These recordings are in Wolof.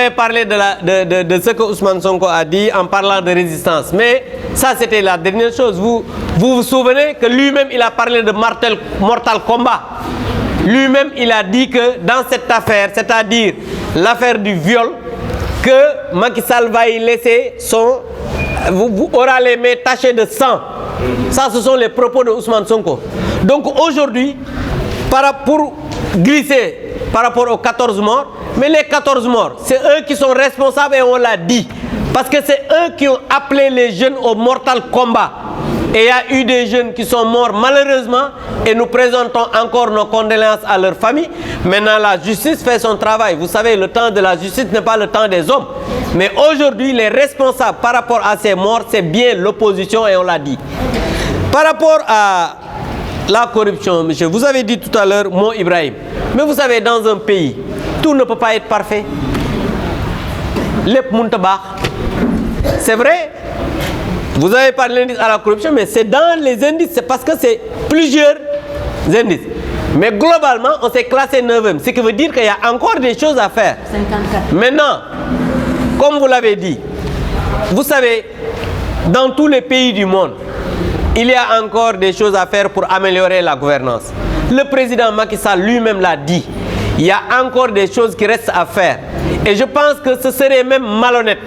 avez parlé de ce que Ousmane Sonko a dit en parlant de résistance. Mais ça, c'était la dernière chose. Vous souvenez que lui-même, il a parlé de mortal combat. Lui-même, il a dit que dans cette affaire, c'est-à-dire l'affaire du viol, que Macky Sall va y laisser aura les mains tachées de sang. Ça, ce sont les propos de Ousmane Sonko. Donc aujourd'hui, pour glisser par rapport aux 14 morts, mais les 14 morts, c'est eux qui sont responsables et on l'a dit. Parce que c'est eux qui ont appelé les jeunes au mortal combat. Et il y a eu des jeunes qui sont morts malheureusement et nous présentons encore nos condoléances à leur famille. Maintenant, la justice fait son travail. Vous savez, le temps de la justice n'est pas le temps des hommes. Mais aujourd'hui, les responsables par rapport à ces morts, c'est bien l'opposition et on l'a dit. Par rapport à la corruption, monsieur, vous avez dit tout à l'heure, Mo Ibrahim. Mais vous savez, dans un pays, tout ne peut pas être parfait. Lep Muntabach. C'est vrai. Vous avez parlé d'indice à la corruption, mais c'est dans les indices, c'est parce que c'est plusieurs indices. Mais globalement, on s'est classé 9e, ce qui veut dire qu'il y a encore des choses à faire. 54. Maintenant, comme vous l'avez dit, vous savez, dans tous les pays du monde, il y a encore des choses à faire pour améliorer la gouvernance. Le président Macky Sall lui-même l'a dit. Il y a encore des choses qui restent à faire. Et je pense que ce serait même malhonnête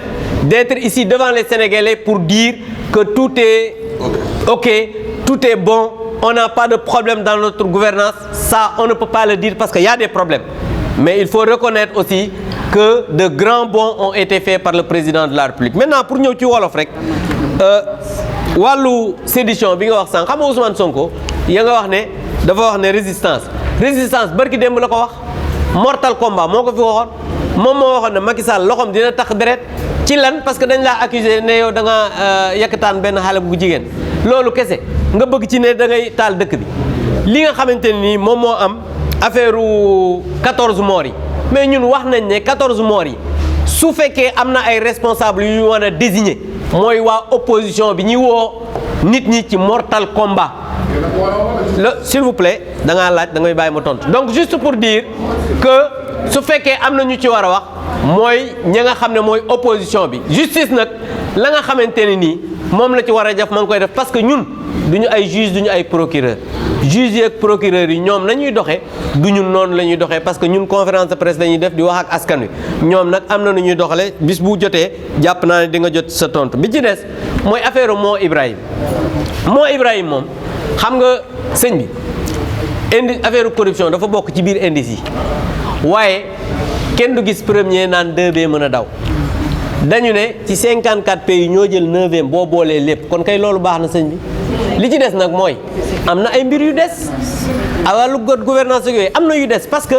d'être ici devant les Sénégalais pour dire que tout est OK, tout est bon, on n'a pas de problème dans notre gouvernance. Ça, on ne peut pas le dire parce qu'il y a des problèmes. Mais il faut reconnaître aussi que de grands bons ont été faits par le président de la République. Maintenant, pour nous, wàllu sédition bi nga wax sànq xam nga Ousmane Sonko ya nga wax ne dafa wax ne résistance barki démb la ko wax mortal combat moo ko fi waxoon moom moo waxoon ne Macky Sall loxoom dina tax deret ci lan parce que dañ laa accusé ne yow da nga yàkkataan benn xale bu jigéen loolu kese nga bëgg ci ne da ngay taal dëkk bi li nga xamante ni moom moo am affaire 14 morts yi mais ñun wax nañ ne 14 morts yi su fekkee am na ay responsables yu ñu war a désigner mooy waa opposition bi ñuy woo nit ñi ci mortal combat s'il vous plaît da ngaa laaj da ngay bàyyi ma tontu donc juste pour dire que su fekkee am na ñu ci war a wax mooy ña nga xam ne mooy opposition bi justice nag la nga xamante ne nii moom la ci war a def ma ngi koy def parce que ñun duñu ay juge duñu ay procureur juge yi ak procureur yi ñoom nañuy doxee du ñun noonu la ñuy doxee parce que ñun conférence de presse lañuy def di wax ak askan wi ñoom nag am na nu ñuy doxalee bis bu jotee jàpp naa ne di nga jot sa tontu bi ci des mooy affaire Mo Ibrahim moom xam nga sëñ bi indi affaire corruption dafa bokk ci biir indice yi waaye kenn du gis premier naan 2B mën a daw dañu ne ci 54 pays ñoo jël 9e boo boolee lépp kon kay loolu baax na sëñ bi li ci des nag mooy am na ay mbir yu des a wàllu gouvernance yooyu am na yu des parce que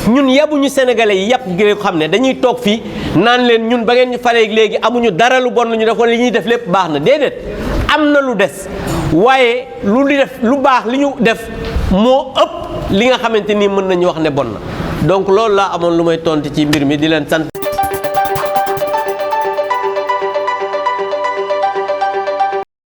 ñun yabuñu sénégalais yi yàpp gi ko xam ne dañuy toog fii naan leen ñun ba ngeen ñu falee léegi amuñu dara lu bon lu ñu def wala li ñuy def lépp baax na déedéet am na lu des waaye lu baax li ñu def moo ëpp li nga xamante ni mën nañu wax ne bon na donc loolu laa amoon lu may tontu ci mbir mi di leen sant.